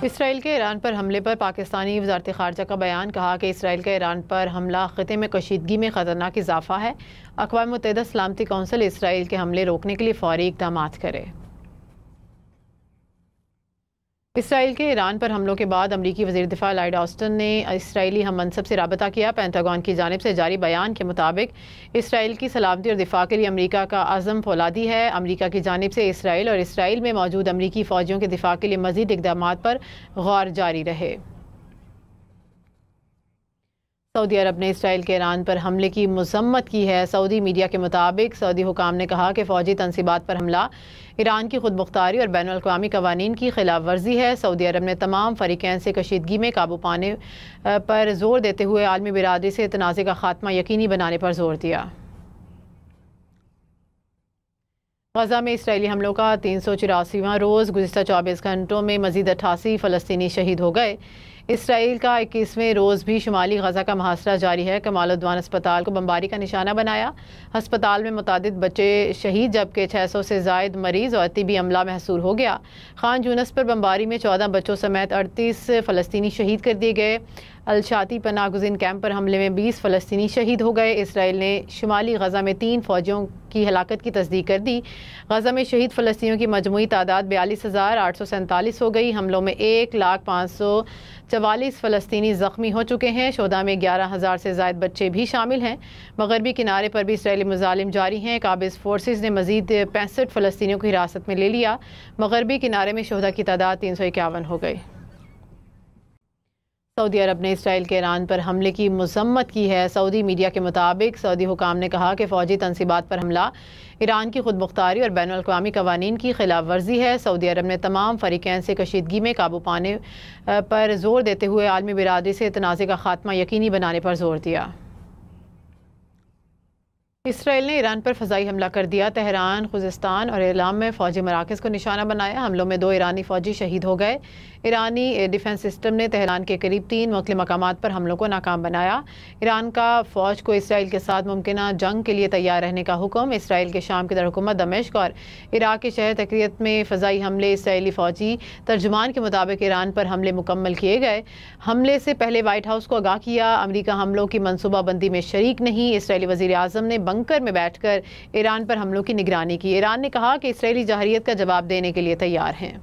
اسرائیل کے ایران پر حملے پر پاکستانی وزارت خارجہ کا بیان، کہا کہ اسرائیل کا ایران پر حملہ خطے میں کشیدگی میں خطرناک اضافہ ہے۔ اقوام متحدہ سلامتی کونسل اسرائیل کے حملے روکنے کے لیے فوری اقدامات کرے۔ اسرائیل کے ایران پر حملوں کے بعد امریکی وزیر دفاع لائیڈ آسٹن نے اسرائیلی ہم منصب سے رابطہ کیا۔ پینٹاگون کی جانب سے جاری بیان کے مطابق اسرائیل کی سلامتی اور دفاع کے لیے امریکہ کا عزم فولادی ہے۔ امریکہ کی جانب سے اسرائیل اور اسرائیل میں موجود امریکی فوجیوں کے دفاع کے لیے مزید اقدامات پر غور جاری رہے۔ سعودی عرب نے اسرائیل کے ایران پر حملے کی مذمت کی ہے۔ سعودی میڈیا کے مطابق سعودی حکام نے کہا کہ فوجی تنصیبات پر حملہ ایران کی خود مختاری اور بین الاقوامی قوانین کی خلاف ورزی ہے۔ سعودی عرب نے تمام فریقین سے کشیدگی میں قابو پانے پر زور دیتے ہوئے عالمی برادری سے تنازع کا خاتمہ یقینی بنانے پر زور دیا۔ غزہ میں اسرائیلی حملوں کا 384واں روز، گزشتہ 24 گھنٹوں میں مزید 88 فلسطینی شہید ہو گئے۔ اسرائیل کا 21ویں روز بھی شمالی غزہ کا محاصرہ جاری ہے۔ کمال الدوان اسپتال کو بمباری کا نشانہ بنایا۔ ہسپتال میں متعدد بچے شہید جبکہ 600 سے زائد مریض اور طبی عملہ محصور ہو گیا۔ خان یونس پر بمباری میں 14 بچوں سمیت 38 فلسطینی شہید کر دیے گئے۔ الشاطی پناہ گزین کیمپ پر حملے میں 20 فلسطینی شہید ہو گئے۔ اسرائیل نے شمالی غزہ میں 3 فوجیوں کی ہلاکت کی تصدیق کر دی۔ غزہ میں شہید فلسطینیوں کی مجموعی تعداد 42,847 ہو گئی۔ حملوں میں 1,544 فلسطینی زخمی ہو چکے ہیں۔ شہداء میں 11,000 سے زائد بچے بھی شامل ہیں۔ مغربی کنارے پر بھی اسرائیلی مظالم جاری ہیں۔ قابض فورسز نے مزید 65 فلسطینیوں کو حراست میں لے لیا۔ مغربی کنارے میں شہداء کی تعداد 351 ہو گئی۔ سعودی عرب نے اسرائیل کے ایران پر حملے کی مذمت کی ہے۔ سعودی میڈیا کے مطابق سعودی حکام نے کہا کہ فوجی تنصیبات پر حملہ ایران کی خود مختاری اور بین الاقوامی قوانین کی خلاف ورزی ہے۔ سعودی عرب نے تمام فریقین سے کشیدگی میں قابو پانے پر زور دیتے ہوئے عالمی برادری سے تنازع کا خاتمہ یقینی بنانے پر زور دیا۔ اسرائیل نے ایران پر فضائی حملہ کر دیا۔ تہران، خوزستان اور ایلام میں فوجی مراکز کو نشانہ بنایا۔ حملوں میں 2 ایرانی فوجی شہید ہو گئے۔ ایرانی ڈیفنس سسٹم نے تہران کے قریب 3 مختلف مقامات پر حملوں کو ناکام بنایا۔ ایران کا فوج کو اسرائیل کے ساتھ ممکنہ جنگ کے لیے تیار رہنے کا حکم۔ اسرائیل کے شام کے دارالحکومت دمشق اور عراق کے شہر تکریت میں فضائی حملے۔ اسرائیلی فوجی ترجمان کے مطابق ایران پر حملے مکمل کیے گئے۔ حملے سے پہلے وائٹ ہاؤس کو آگاہ کیا۔ امریکہ حملوں کی منصوبہ بندی میں شریک نہیں۔ اسرائیلی وزیر اعظم نے بنکر میں بیٹھ کر ایران پر حملوں کی نگرانی کی۔ ایران نے کہا کہ اسرائیلی جارحیت کا جواب دینے کے لیے تیار ہیں۔